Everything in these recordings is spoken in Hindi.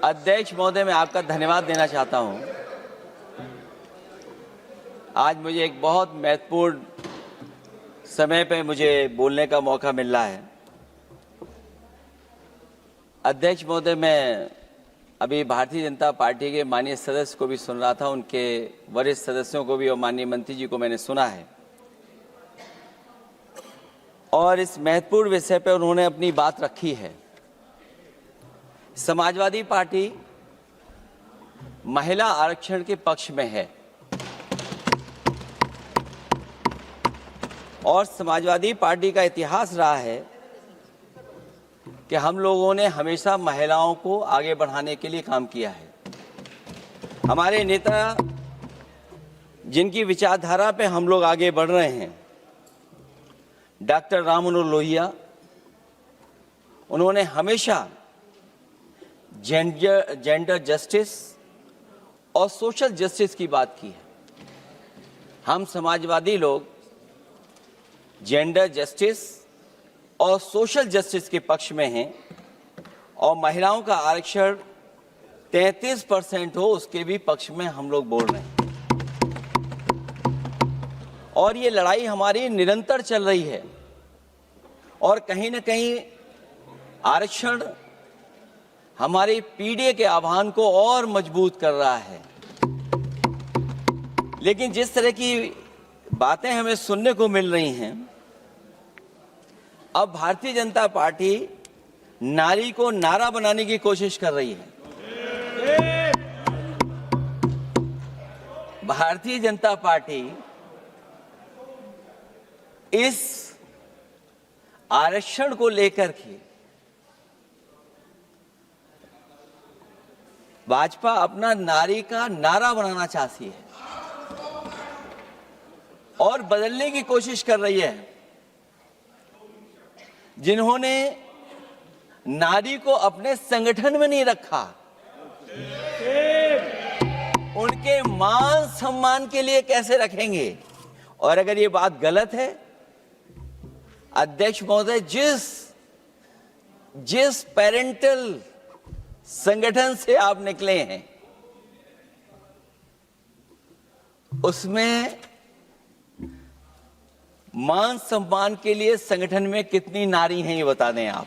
अध्यक्ष महोदय, मैं आपका धन्यवाद देना चाहता हूं। आज मुझे एक बहुत महत्वपूर्ण समय पे मुझे बोलने का मौका मिल रहा है। अध्यक्ष महोदय, मैं अभी भारतीय जनता पार्टी के माननीय सदस्य को भी सुन रहा था, उनके वरिष्ठ सदस्यों को भी और माननीय मंत्री जी को मैंने सुना है, और इस महत्वपूर्ण विषय पर उन्होंने अपनी बात रखी है। समाजवादी पार्टी महिला आरक्षण के पक्ष में है और समाजवादी पार्टी का इतिहास रहा है कि हम लोगों ने हमेशा महिलाओं को आगे बढ़ाने के लिए काम किया है। हमारे नेता, जिनकी विचारधारा पे हम लोग आगे बढ़ रहे हैं, डॉक्टर राम मनोहर लोहिया, उन्होंने हमेशा जेंडर जस्टिस और सोशल जस्टिस की बात की है। हम समाजवादी लोग जेंडर जस्टिस और सोशल जस्टिस के पक्ष में हैं और महिलाओं का आरक्षण 33% हो, उसके भी पक्ष में हम लोग बोल रहे हैं। और ये लड़ाई हमारी निरंतर चल रही है और कहीं न कहीं आरक्षण हमारी पीढ़ी के आह्वान को और मजबूत कर रहा है। लेकिन जिस तरह की बातें हमें सुनने को मिल रही हैं, अब भारतीय जनता पार्टी नारी को नारा बनाने की कोशिश कर रही है। भारतीय जनता पार्टी इस आरक्षण को लेकर के भाजपा अपना नारी का नारा बनाना चाहती है और बदलने की कोशिश कर रही है। जिन्होंने नारी को अपने संगठन में नहीं रखा, उनके मान सम्मान के लिए कैसे रखेंगे? और अगर ये बात गलत है, अध्यक्ष महोदय, जिस पेरेंटल संगठन से आप निकले हैं, उसमें मान सम्मान के लिए संगठन में कितनी नारी हैं, ये बता दें आप।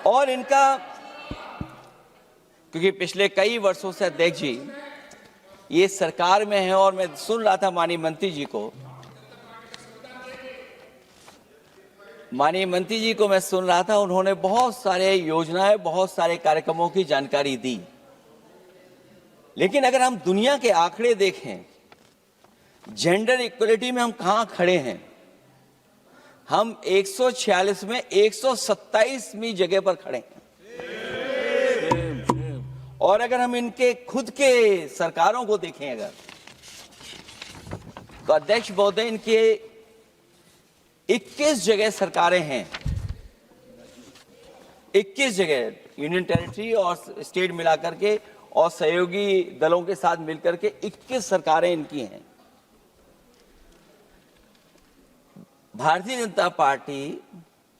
और इनका, क्योंकि पिछले कई वर्षों से अध्यक्ष जी ये सरकार में है और मैं सुन रहा था माननीय मंत्री जी को मैं सुन रहा था, उन्होंने बहुत सारे योजनाएं, बहुत सारे कार्यक्रमों की जानकारी दी। लेकिन अगर हम दुनिया के आंकड़े देखें, जेंडर इक्वलिटी में हम कहां खड़े हैं? हम 146 में 127वीं जगह पर खड़े हैं। और अगर हम इनके खुद के सरकारों को देखें अगर, तो अध्यक्ष महोदय, इनके 21 जगह सरकारें हैं। 21 जगह यूनियन टेरिटरी और स्टेट मिलाकर के और सहयोगी दलों के साथ मिलकर के 21 सरकारें इनकी हैं। भारतीय जनता पार्टी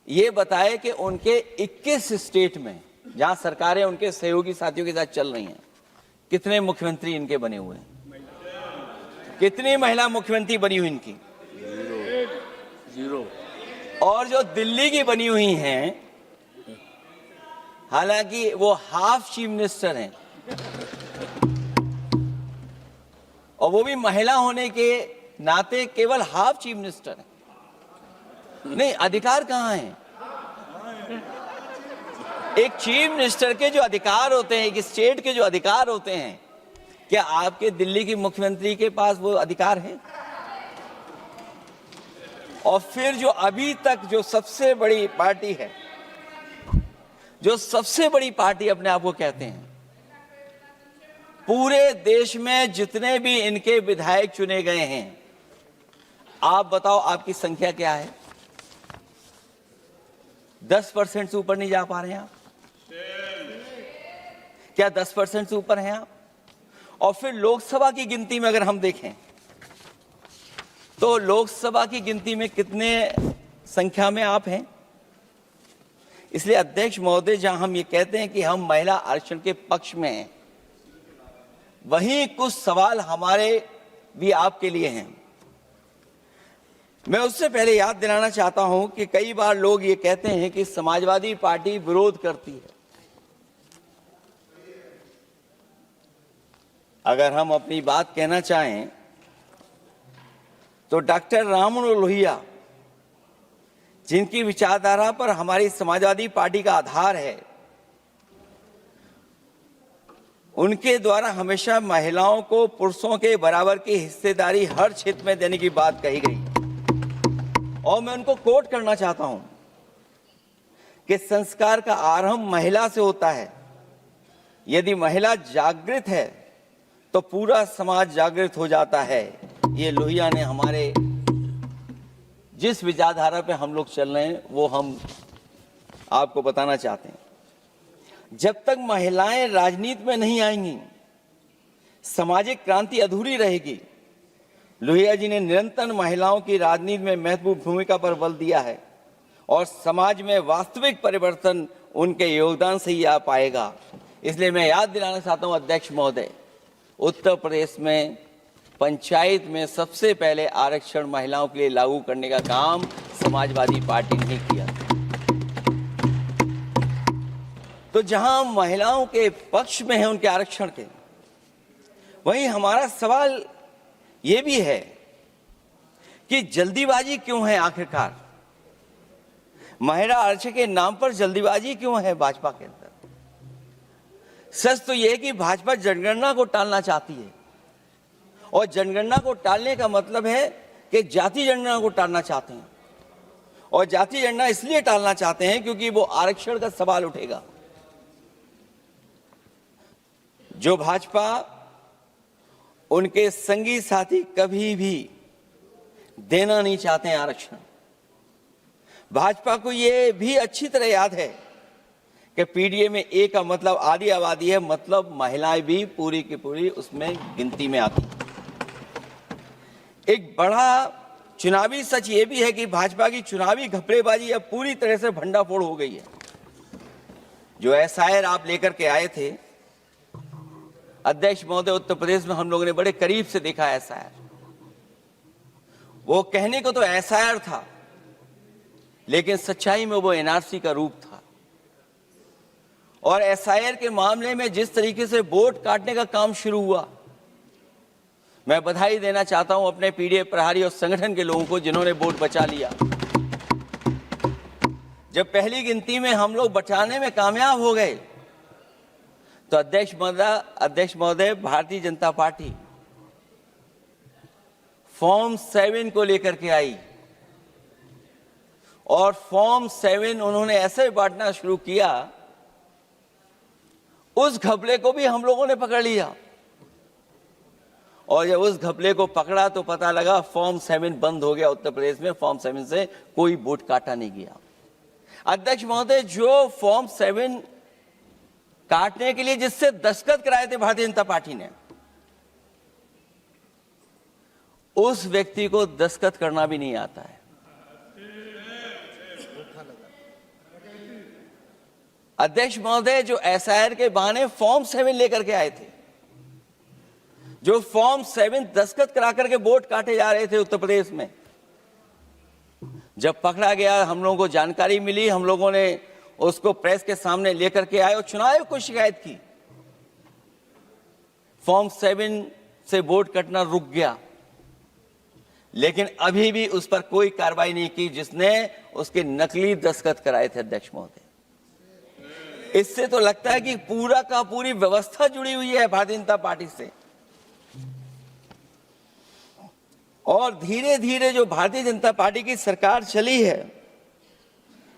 ये बताए कि उनके 21 स्टेट में जहां सरकारें उनके सहयोगी साथियों के साथ चल रही हैं, कितने मुख्यमंत्री इनके बने हुए हैं? कितनी महिला मुख्यमंत्री बनी हुई इनकी? जीरो। और जो दिल्ली की बनी हुई हैं, हालांकि वो हाफ चीफ मिनिस्टर हैं और वो भी महिला होने के नाते केवल हाफ चीफ मिनिस्टर हैं। नहीं, अधिकार कहां है? एक चीफ मिनिस्टर के जो अधिकार होते हैं, एक स्टेट के जो अधिकार होते हैं, क्या आपके दिल्ली की मुख्यमंत्री के पास वो अधिकार है? और फिर जो अभी तक जो सबसे बड़ी पार्टी है, जो सबसे बड़ी पार्टी अपने आप को कहते हैं, पूरे देश में जितने भी इनके विधायक चुने गए हैं, आप बताओ आपकी संख्या क्या है? 10% से ऊपर नहीं जा पा रहे हैं आप? क्या 10% से ऊपर हैं आप? और फिर लोकसभा की गिनती में अगर हम देखें तो लोकसभा की गिनती में कितने संख्या में आप हैं? इसलिए अध्यक्ष महोदय, जहां हम ये कहते हैं कि हम महिला आरक्षण के पक्ष में हैं, वहीं कुछ सवाल हमारे भी आपके लिए हैं। मैं उससे पहले याद दिलाना चाहता हूं कि कई बार लोग ये कहते हैं कि समाजवादी पार्टी विरोध करती है। अगर हम अपनी बात कहना चाहें तो डॉक्टर राममनोहर लोहिया, जिनकी विचारधारा पर हमारी समाजवादी पार्टी का आधार है, उनके द्वारा हमेशा महिलाओं को पुरुषों के बराबर की हिस्सेदारी हर क्षेत्र में देने की बात कही गई। और मैं उनको कोट करना चाहता हूं कि संस्कार का आरंभ महिला से होता है। यदि महिला जागृत है तो पूरा समाज जागृत हो जाता है। ये लोहिया ने हमारे जिस विचारधारा पे हम लोग चल रहे हैं वो हम आपको बताना चाहते हैं। जब तक महिलाएं राजनीति में नहीं आएंगी, सामाजिक क्रांति अधूरी रहेगी। लोहिया जी ने निरंतर महिलाओं की राजनीति में महत्वपूर्ण भूमिका पर बल दिया है और समाज में वास्तविक परिवर्तन उनके योगदान से ही आ पाएगा। इसलिए मैं याद दिलाना चाहता हूं अध्यक्ष महोदय, उत्तर प्रदेश में पंचायत में सबसे पहले आरक्षण महिलाओं के लिए लागू करने का काम समाजवादी पार्टी ने किया। तो जहां महिलाओं के पक्ष में है उनके आरक्षण के, वहीं हमारा सवाल यह भी है कि जल्दीबाजी क्यों है। आखिरकार महिला आरक्षण के नाम पर जल्दीबाजी क्यों है भाजपा के अंदर। सच तो यह है कि भाजपा जनगणना को टालना चाहती है, और जनगणना को टालने का मतलब है कि जाति जनगणना को टालना चाहते हैं। और जाति जनगणना इसलिए टालना चाहते हैं क्योंकि वो आरक्षण का सवाल उठेगा। जो भाजपा, उनके संगी साथी कभी भी देना नहीं चाहते हैं आरक्षण। भाजपा को यह भी अच्छी तरह याद है कि पीडीए में ए का मतलब आधी आबादी है, मतलब महिलाएं भी पूरी की पूरी उसमें गिनती में आती। एक बड़ा चुनावी सच ये भी है कि भाजपा की चुनावी घपलेबाजी अब पूरी तरह से भंडाफोड़ हो गई है। जो एसआईआर आप लेकर के आए थे अध्यक्ष महोदय, उत्तर प्रदेश में हम लोगों ने बड़े करीब से देखा एसआईआर। वो कहने को तो एसआईआर था, लेकिन सच्चाई में वो एनआरसी का रूप था। और एसआईआर के मामले में जिस तरीके से वोट काटने का काम शुरू हुआ, मैं बधाई देना चाहता हूं अपने पीडीए प्रहारी और संगठन के लोगों को जिन्होंने वोट बचा लिया। जब पहली गिनती में हम लोग बचाने में कामयाब हो गए तो अध्यक्ष महोदय, भारतीय जनता पार्टी फॉर्म 7 को लेकर के आई और फॉर्म 7 उन्होंने ऐसे बांटना शुरू किया, उस घपले को भी हम लोगों ने पकड़ लिया। और जब उस घपले को पकड़ा तो पता लगा फॉर्म 7 बंद हो गया उत्तर प्रदेश में। फॉर्म 7 से कोई वोट काटा नहीं गया। अध्यक्ष महोदय, जो फॉर्म 7 काटने के लिए जिससे दस्तखत कराए थे भारतीय जनता पार्टी ने, उस व्यक्ति को दस्तखत करना भी नहीं आता है। अध्यक्ष महोदय, जो एसआईआर के बहाने फॉर्म 7 लेकर के आए थे, जो फॉर्म 7 दस्तखत करा करके वोट काटे जा रहे थे उत्तर प्रदेश में, जब पकड़ा गया, हम लोगों को जानकारी मिली, हम लोगों ने उसको प्रेस के सामने लेकर के आए और चुनाव आयोग को शिकायत की। फॉर्म 7 से वोट कटना रुक गया, लेकिन अभी भी उस पर कोई कार्रवाई नहीं की जिसने उसके नकली दस्तखत कराए थे। अध्यक्ष महोदय, इससे तो लगता है कि पूरा का पूरी व्यवस्था जुड़ी हुई है भारतीय जनता पार्टी से। और धीरे धीरे जो भारतीय जनता पार्टी की सरकार चली है,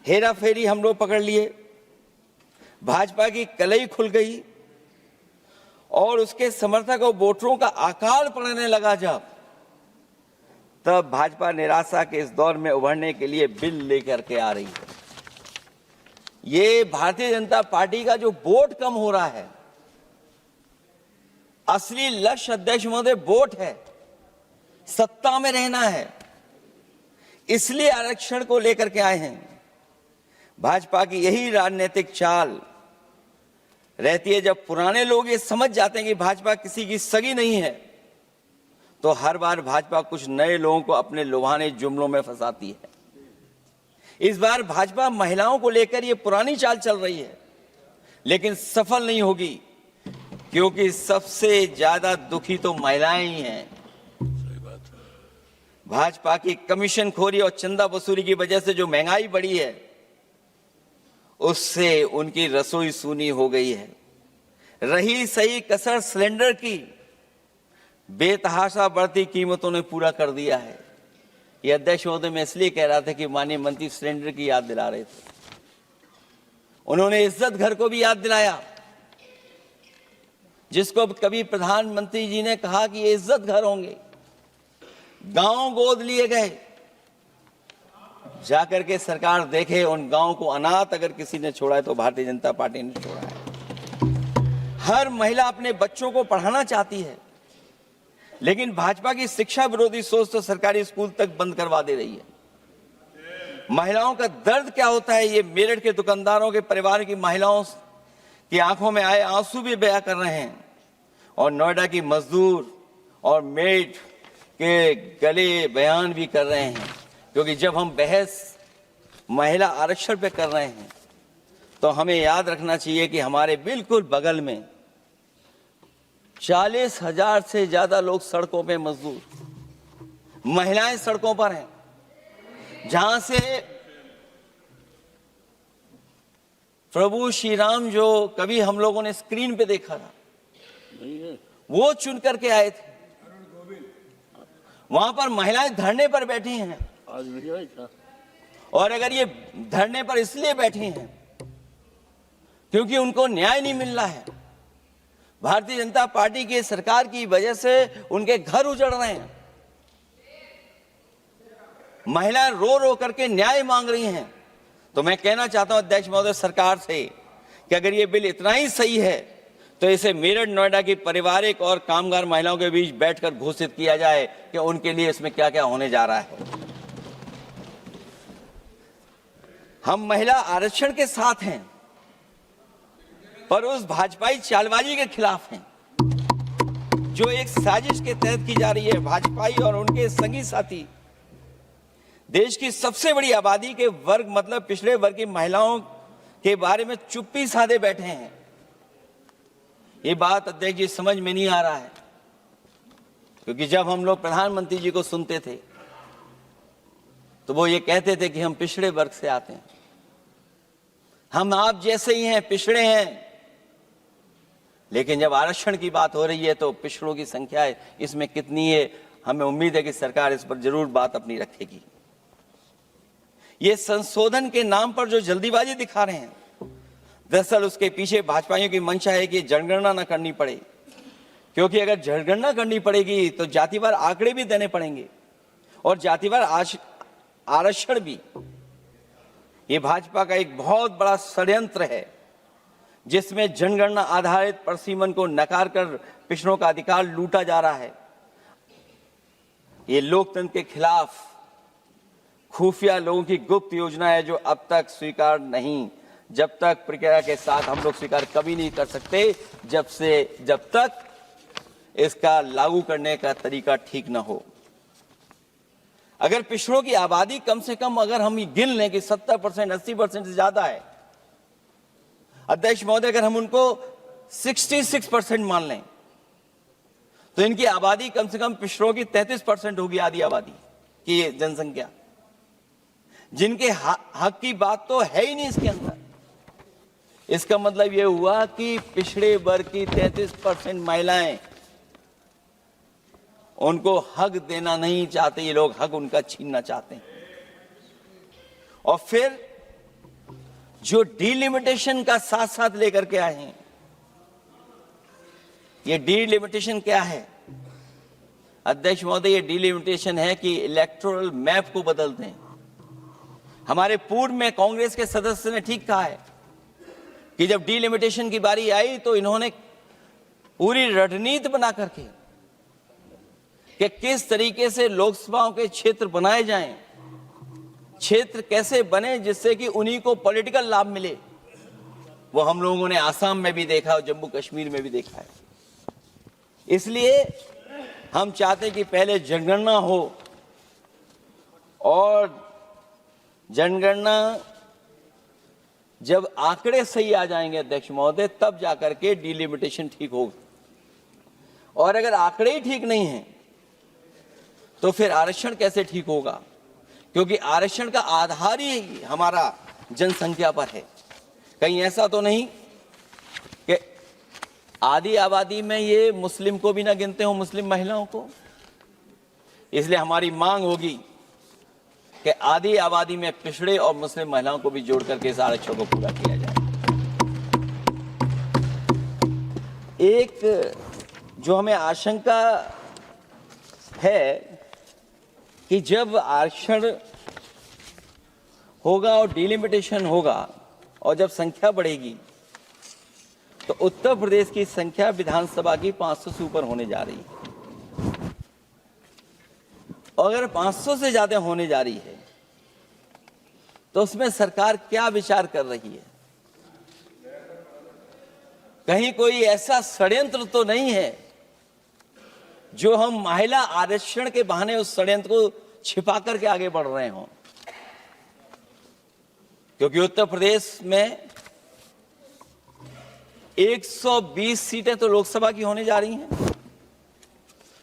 हेरा फेरी हम लोग पकड़ लिए, भाजपा की कलई खुल गई और उसके समर्थक और वोटरों का आकाल पड़ने लगा। तब भाजपा निराशा के इस दौर में उभरने के लिए बिल लेकर के आ रही है। ये भारतीय जनता पार्टी का जो वोट कम हो रहा है, असली लक्ष्य अध्यक्ष महोदय वोट है, सत्ता में रहना है। इसलिए आरक्षण को लेकर के आए हैं। भाजपा की यही राजनीतिक चाल रहती है। जब पुराने लोग ये समझ जाते हैं कि भाजपा किसी की सगी नहीं है, तो हर बार भाजपा कुछ नए लोगों को अपने लुभाने जुमलों में फंसाती है। इस बार भाजपा महिलाओं को लेकर ये पुरानी चाल चल रही है, लेकिन सफल नहीं होगी, क्योंकि सबसे ज्यादा दुखी तो महिलाएं ही हैं। भाजपा की कमीशन खोरी और चंदा वसूली की वजह से जो महंगाई बढ़ी है, उससे उनकी रसोई सूनी हो गई है। रही सही कसर सिलेंडर की, बेतहाशा बढ़ती कीमतों ने पूरा कर दिया है। ये अध्यक्ष महोदय, मैं इसलिए कह रहा था कि माननीय मंत्री सिलेंडर की याद दिला रहे थे। उन्होंने इज्जत घर को भी याद दिलाया, जिसको कभी प्रधानमंत्री जी ने कहा कि ये इज्जत घर होंगे। गांव गोद लिए गए, जाकर के सरकार देखे उन गांव को अनाथ अगर किसी ने छोड़ा है तो भारतीय जनता पार्टी ने छोड़ा है। हर महिला अपने बच्चों को पढ़ाना चाहती है, लेकिन भाजपा की शिक्षा विरोधी सोच तो सरकारी स्कूल तक बंद करवा दे रही है। महिलाओं का दर्द क्या होता है, ये मेरठ के दुकानदारों के परिवार की महिलाओं की आंखों में आए आंसू भी बयां कर रहे हैं, और नोएडा की मजदूर और मेड के गले बयान भी कर रहे हैं। क्योंकि जब हम बहस महिला आरक्षण पे कर रहे हैं, तो हमें याद रखना चाहिए कि हमारे बिल्कुल बगल में 40,000 से ज्यादा लोग सड़कों पे मजदूर, महिलाएं सड़कों पर हैं, जहां से प्रभु श्री राम जो कभी हम लोगों ने स्क्रीन पे देखा था, वो चुन करके आए थे। वहां पर महिलाएं धरने पर बैठी हैं, और अगर ये धरने पर इसलिए बैठी हैं क्योंकि उनको न्याय नहीं मिल रहा है, भारतीय जनता पार्टी की सरकार की वजह से उनके घर उजड़ रहे हैं, महिलाएं रो रो करके न्याय मांग रही हैं, तो मैं कहना चाहता हूं अध्यक्ष महोदय सरकार से कि अगर ये बिल इतना ही सही है तो इसे मेरठ नोएडा की पारिवारिक और कामगार महिलाओं के बीच बैठकर घोषित किया जाए कि उनके लिए इसमें क्या क्या होने जा रहा है। हम महिला आरक्षण के साथ हैं, पर उस भाजपाई चालबाजी के खिलाफ हैं जो एक साजिश के तहत की जा रही है। भाजपाई और उनके संगी साथी देश की सबसे बड़ी आबादी के वर्ग मतलब पिछड़े वर्ग की महिलाओं के बारे में चुप्पी साधे बैठे हैं। ये बात अध्यक्ष जी समझ में नहीं आ रहा है, क्योंकि जब हम लोग प्रधानमंत्री जी को सुनते थे तो वो ये कहते थे कि हम पिछड़े वर्ग से आते हैं, हम आप जैसे ही हैं, पिछड़े हैं। लेकिन जब आरक्षण की बात हो रही है तो पिछड़ों की संख्या इसमें कितनी है, हमें उम्मीद है कि सरकार इस पर जरूर बात अपनी रखेगी। ये संशोधन के नाम पर जो जल्दीबाजी दिखा रहे हैं, दरअसल उसके पीछे भाजपाइयों की मंशा है कि जनगणना न करनी पड़े, क्योंकि अगर जनगणना करनी पड़ेगी तो जातिवार आंकड़े भी देने पड़ेंगे और जातिवार आरक्षण भी। ये भाजपा का एक बहुत बड़ा षड्यंत्र है, जिसमें जनगणना आधारित परसीमन को नकार कर पिछड़ों का अधिकार लूटा जा रहा है। ये लोकतंत्र के खिलाफ खुफिया लोगों की गुप्त योजना है, जो अब तक स्वीकार नहीं, जब तक प्रक्रिया के साथ हम लोग स्वीकार कभी नहीं कर सकते, जब तक इसका लागू करने का तरीका ठीक ना हो। अगर पिछड़ों की आबादी कम से कम अगर हम गिन लें कि 70%, 80% से ज्यादा है, अध्यक्ष महोदय अगर हम उनको 66% मान लें, तो इनकी आबादी कम से कम पिछड़ों की 33% होगी, आधी आबादी की जनसंख्या, जिनके हक की बात तो है ही नहीं इसके अंदर। इसका मतलब यह हुआ कि पिछड़े वर्ग की 33% महिलाएं, उनको हक देना नहीं चाहते ये लोग, हक उनका छीनना चाहते हैं। और फिर जो डिलिमिटेशन का साथ साथ लेकर के आए हैं, ये डिलिमिटेशन क्या है अध्यक्ष महोदय? ये डिलिमिटेशन है कि इलेक्टोरल मैप को बदल दें। हमारे पूर्व में कांग्रेस के सदस्य ने ठीक कहा है कि जब डिलिमिटेशन की बारी आई तो इन्होंने पूरी रणनीति बना करके कि किस तरीके से लोकसभाओं के क्षेत्र बनाए जाएं, क्षेत्र कैसे बने जिससे कि उन्हीं को पॉलिटिकल लाभ मिले, वो हम लोगों ने आसाम में भी देखा और जम्मू कश्मीर में भी देखा है। इसलिए हम चाहते हैं कि पहले जनगणना हो और जनगणना जब आंकड़े सही आ जाएंगे अध्यक्ष महोदय, तब जाकर के डिलिमिटेशन ठीक होगा। और अगर आंकड़े ही ठीक नहीं हैं तो फिर आरक्षण कैसे ठीक होगा? क्योंकि आरक्षण का आधार ही हमारा जनसंख्या पर है। कहीं ऐसा तो नहीं कि आधी आबादी में ये मुस्लिम को भी ना गिनते हो, मुस्लिम महिलाओं को। इसलिए हमारी मांग होगी कि आधी आबादी में पिछड़े और मुस्लिम महिलाओं को भी जोड़ करके इस आरक्षण को पूरा किया जाए। एक जो हमें आशंका है कि जब आरक्षण होगा और डिलिमिटेशन होगा और जब संख्या बढ़ेगी तो उत्तर प्रदेश की संख्या विधानसभा की 500 से ऊपर होने जा रही है। और अगर 500 से ज्यादा होने जा रही है तो उसमें सरकार क्या विचार कर रही है? कहीं कोई ऐसा षड्यंत्र तो नहीं है जो हम महिला आरक्षण के बहाने उस षड्यंत्र को छिपा करके आगे बढ़ रहे हों? क्योंकि उत्तर प्रदेश में 120 सीटें तो लोकसभा की होने जा रही हैं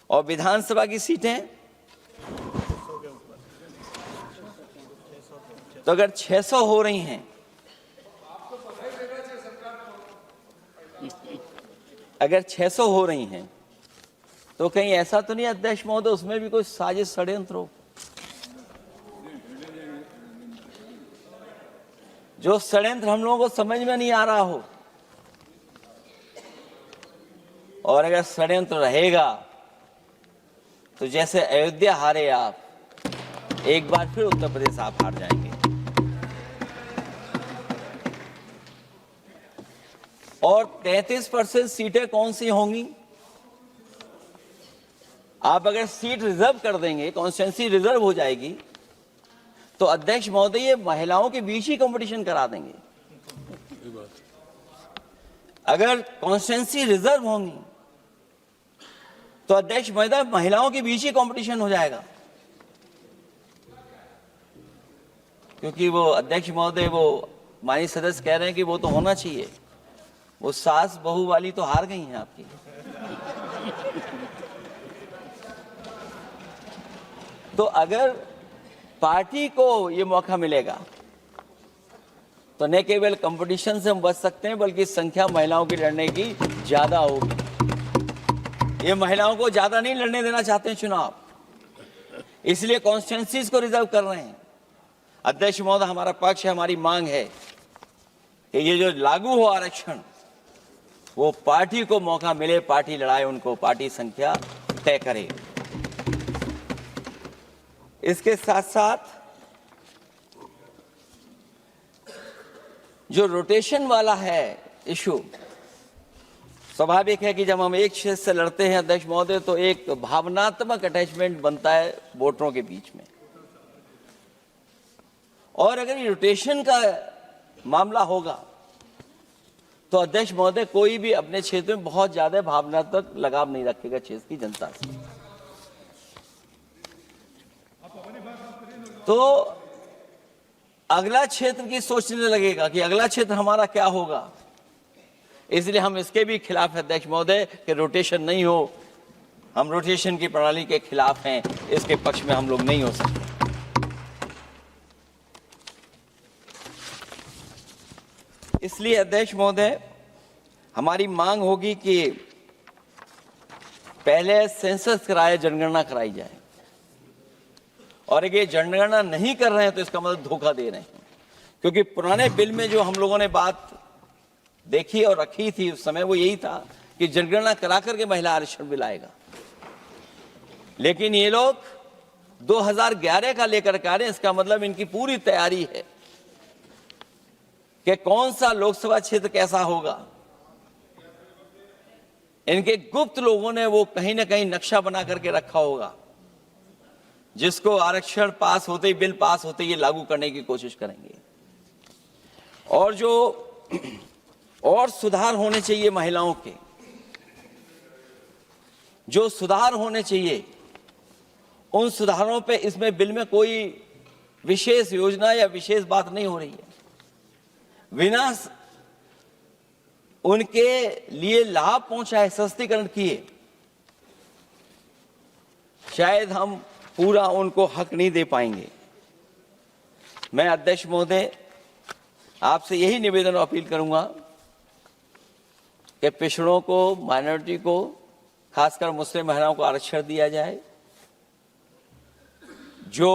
और विधानसभा की सीटें तो अगर 600 हो रही हैं, अगर 600 हो रही हैं तो कहीं ऐसा तो नहीं अध्यक्ष महोदय उसमें भी कोई साजिश षड्यंत्र हो? जो षड्यंत्र हम लोगों को समझ में नहीं आ रहा हो। और अगर षड्यंत्र रहेगा तो जैसे अयोध्या हारे आप, एक बार फिर उत्तर प्रदेश आप हार जाएंगे। और 33% सीटें कौन सी होंगी? आप अगर सीट रिजर्व कर देंगे, कॉन्स्टिट्यूंसी रिजर्व हो जाएगी, तो अध्यक्ष महोदय ये महिलाओं के बीच ही कंपटीशन करा देंगे। अगर कॉन्स्टिट्यूंसी रिजर्व होंगी तो अध्यक्ष महोदय महिलाओं के बीच ही कंपटीशन हो जाएगा। क्योंकि वो अध्यक्ष महोदय वो माननीय सदस्य कह रहे हैं कि वो तो होना चाहिए, वो सास बहू वाली तो हार गई हैं आपकी। तो अगर पार्टी को ये मौका मिलेगा तो न केवल कंपटीशन से हम बच सकते हैं बल्कि संख्या महिलाओं की लड़ने की ज्यादा होगी। ये महिलाओं को ज्यादा नहीं लड़ने देना चाहते हैं चुनाव, इसलिए कॉन्स्टिट्यूंसीज को रिजर्व कर रहे हैं। अध्यक्ष महोदय हमारा पक्ष है, हमारी मांग है कि ये जो लागू हो आरक्षण वो पार्टी को मौका मिले, पार्टी लड़ाए उनको, पार्टी संख्या तय करे। इसके साथ साथ जो रोटेशन वाला है इशू, स्वाभाविक है कि जब हम एक क्षेत्र से लड़ते हैं अध्यक्ष महोदय तो एक भावनात्मक अटैचमेंट बनता है वोटरों के बीच में। और अगर ये रोटेशन का मामला होगा तो अध्यक्ष महोदय कोई भी अपने क्षेत्र में बहुत ज्यादा भावनात्मक लगाव नहीं रखेगा क्षेत्र की जनता से। तो अगला क्षेत्र की सोचने लगेगा कि अगला क्षेत्र हमारा क्या होगा। इसलिए हम इसके भी खिलाफ है अध्यक्ष महोदय कि रोटेशन नहीं हो। हम रोटेशन की प्रणाली के खिलाफ हैं, इसके पक्ष में हम लोग नहीं हो सकते। इसलिए अध्यक्ष महोदय हमारी मांग होगी कि पहले सेंसस कराए, जनगणना कराई जाए। और अगर ये जनगणना नहीं कर रहे हैं तो इसका मतलब धोखा दे रहे हैं। क्योंकि पुराने बिल में जो हम लोगों ने बात देखी और रखी थी उस समय वो यही था कि जनगणना करा करके महिला आरक्षण बिल आएगा। लेकिन ये लोग 2011 का लेकर के आ रहे हैं। इसका मतलब इनकी पूरी तैयारी है कि कौन सा लोकसभा क्षेत्र कैसा होगा। इनके गुप्त लोगों ने वो कहीं ना कहीं नक्शा बना करके रखा होगा जिसको आरक्षण पास होते ही, बिल पास होते ही ये लागू करने की कोशिश करेंगे। और जो और सुधार होने चाहिए महिलाओं के, जो सुधार होने चाहिए उन सुधारों पे इसमें बिल में कोई विशेष योजना या विशेष बात नहीं हो रही है। बिना उनके लिए लाभ पहुंचाए, सशक्तिकरण किए, शायद हम पूरा उनको हक नहीं दे पाएंगे। मैं अध्यक्ष महोदय आपसे यही निवेदन और अपील करूंगा कि पिछड़ों को, माइनॉरिटी को, खासकर मुस्लिम महिलाओं को आरक्षण दिया जाए। जो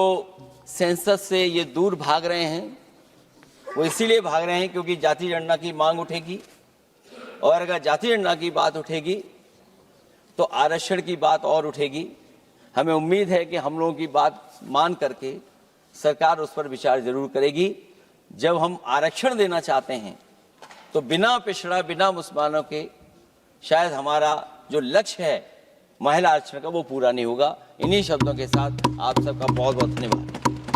सेंसस से ये दूर भाग रहे हैं वो इसीलिए भाग रहे हैं क्योंकि जाति जनगणना की मांग उठेगी, और अगर जाति जनगणना की बात उठेगी तो आरक्षण की बात और उठेगी। हमें उम्मीद है कि हम लोगों की बात मान करके सरकार उस पर विचार जरूर करेगी। जब हम आरक्षण देना चाहते हैं तो बिना पिछड़ा, बिना मुसलमानों के शायद हमारा जो लक्ष्य है महिला आरक्षण का वो पूरा नहीं होगा। इन्हीं शब्दों के साथ आप सबका बहुत बहुत धन्यवाद।